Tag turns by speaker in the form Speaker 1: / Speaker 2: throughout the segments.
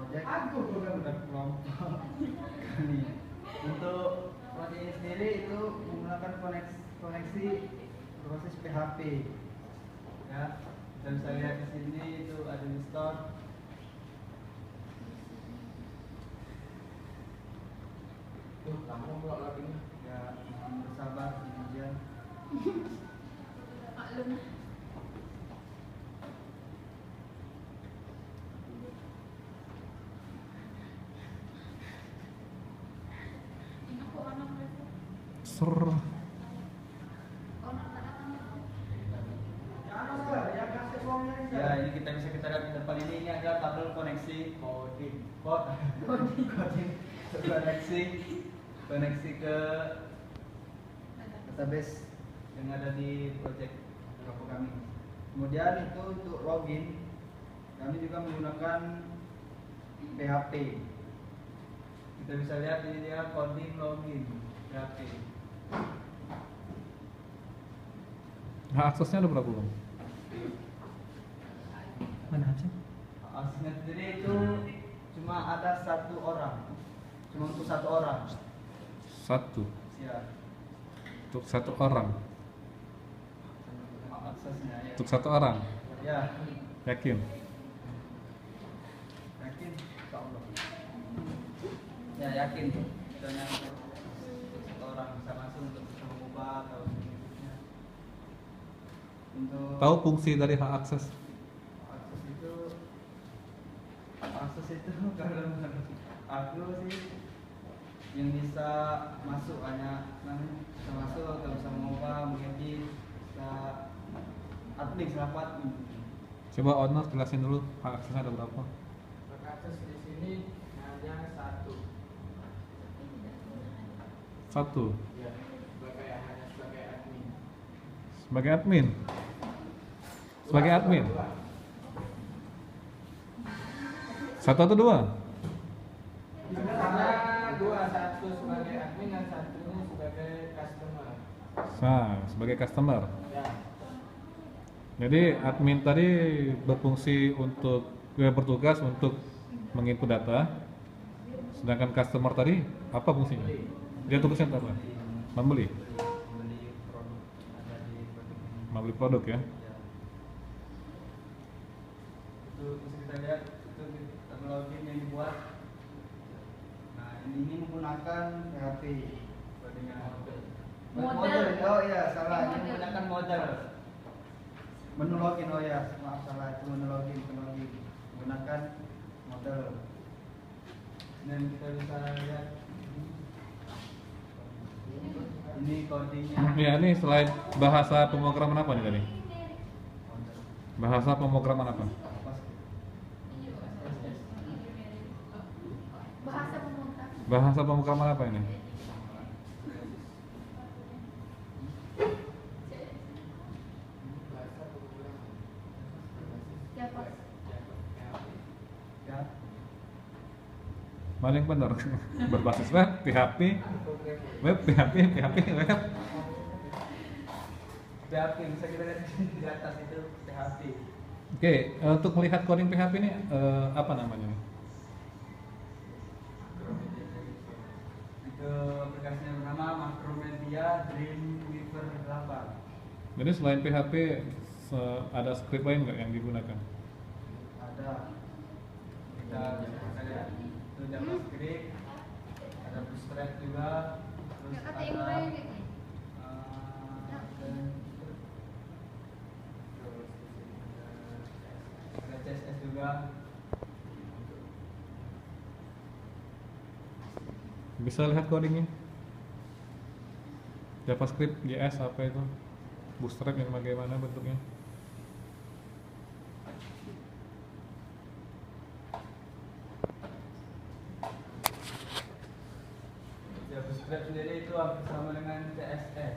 Speaker 1: project bukan kelompok. Nih, untuk project ini sendiri itu menggunakan koneksi proses PHP. Ya, dan saya lihat di sini itu ada install. Tuh, kamu pula lagi nih. Ya, bersabar kemudian.
Speaker 2: Maklum.
Speaker 3: Ser.
Speaker 1: Ya, ini kita bisa lihat di depan ini ada tabel koneksi coding koneksi ke database yang ada di project kelompok kami. Kemudian itu untuk login kami juga menggunakan PHP. Kita bisa lihat ini dia coding login PHP.
Speaker 3: Nah, aksesnya ada berapa bang? Mana sih?
Speaker 1: Aksesnya sendiri itu cuma ada satu orang, cuma untuk satu orang.
Speaker 3: Satu.
Speaker 1: Ya.
Speaker 3: Untuk satu orang.
Speaker 1: Aksesnya ya.
Speaker 3: Untuk satu orang.
Speaker 1: Ya.
Speaker 3: Yakin?
Speaker 1: Yakin? Insyaallah. Ya yakin. Misalnya satu orang bisa masuk untuk mengubah atau selanjutnya. Untuk
Speaker 3: Tahu fungsi dari hak akses?
Speaker 1: akses itu kalau aku sih yang bisa masuk hanya bisa masuk atau bisa mengubah, mengedit, bisa admin, selaku admin.
Speaker 3: Coba owner jelasin dulu hak aksesnya ada berapa?
Speaker 4: Hak akses di sini hanya satu.
Speaker 3: Satu.
Speaker 4: Ya, hanya sebagai admin.
Speaker 3: Sebagai admin. Sebagai admin. Satu atau dua?
Speaker 4: Hanya dua, satu sebagai admin dan satunya sebagai customer.
Speaker 3: Nah, sebagai customer.
Speaker 4: Ya.
Speaker 3: Jadi admin tadi berfungsi untuk bertugas untuk menginput data, sedangkan customer tadi apa fungsinya? Dia tugasnya apa? Membeli.
Speaker 1: Membeli produk ada di produk ini.
Speaker 3: Membeli produk ya.
Speaker 1: Ya. Itu bisa kita lihat itu teknologi yang dibuat. Nah ini menggunakan PHP dengan
Speaker 2: Model.
Speaker 1: Oh iya salah, ini menggunakan model. Menu login, oh ya maaf salah, itu menu login menggunakan model. Dan kita bisa lihat ini codingnya.
Speaker 3: Ya, ini selain bahasa pemrograman apa nih tadi? Bahasa pemrograman apa?
Speaker 2: Bahasa pemrograman.
Speaker 3: Bahasa pemrograman apa ini?
Speaker 2: Siapa?
Speaker 1: Ya.
Speaker 3: Paling benar berbasis web, PHP, web, PHP, PHP, web.
Speaker 1: PHP bisa kita lihat di atas itu PHP.
Speaker 3: Oke, untuk melihat coding PHP ini apa namanya?
Speaker 1: Itu aplikasinya bernama Macromedia Dreamweaver 8.
Speaker 3: Jadi selain PHP ada script lain nggak yang digunakan?
Speaker 1: Ada kita bisa lihat itu JavaScript, ada Bootstrap juga, terus
Speaker 2: Ya, kata
Speaker 1: ada
Speaker 2: yang lain gitu.
Speaker 1: ada CSS juga.
Speaker 3: Bisa lihat codingnya? JavaScript, JS apa itu? Bootstrap yang bagaimana bentuknya?
Speaker 1: Ya Bootstrap sendiri itu hampir sama dengan CSS.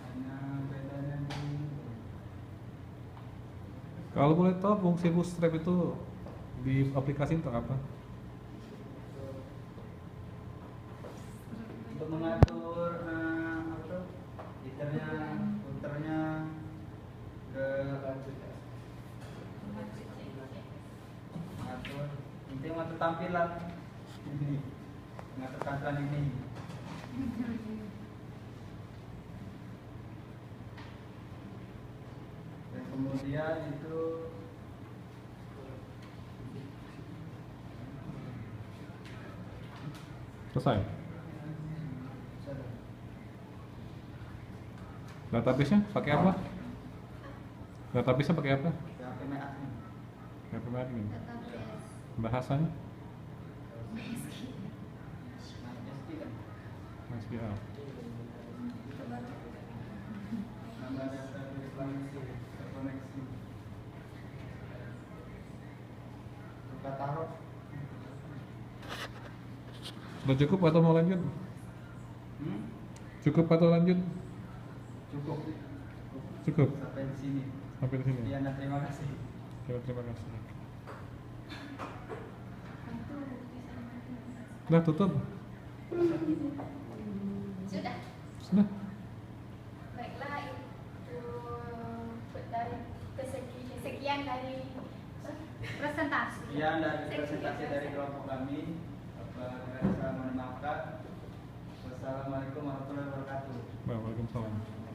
Speaker 1: Hanya bedanya di
Speaker 3: Kalau boleh tahu fungsi Bootstrap itu di aplikasi untuk apa?
Speaker 1: untuk mengatur apa tuh headernya, footernya, ke mengatur tampilan ini, mengatur tampilan ini. Dan kemudian itu
Speaker 3: Selesai. Database-nya pakai apa? Database-nya pakai apa?
Speaker 1: PHP admin.
Speaker 3: PHP admin.
Speaker 2: Database.
Speaker 3: Bahasanya
Speaker 2: MySQL.
Speaker 3: MySQL.
Speaker 1: Nama data terkoneksi. Buka taruh.
Speaker 3: Udah cukup atau mau lanjut? Cukup atau lanjut?
Speaker 1: Cukup.
Speaker 3: Cukup.
Speaker 1: Sampai di sini.
Speaker 3: Sampai di sini.
Speaker 1: Sekian dan terima kasih.
Speaker 3: Terima kasih.
Speaker 2: Itu bisa.
Speaker 3: Udah tutup.
Speaker 2: Sudah.
Speaker 3: Sudah.
Speaker 2: Baiklah, itu dari sekian dari presentasi.
Speaker 1: Sekian dari presentasi dari kelompok kami. Saya mohon maaf. Wassalamualaikum warahmatullahi wabarakatuh.
Speaker 3: Waalaikumsalam.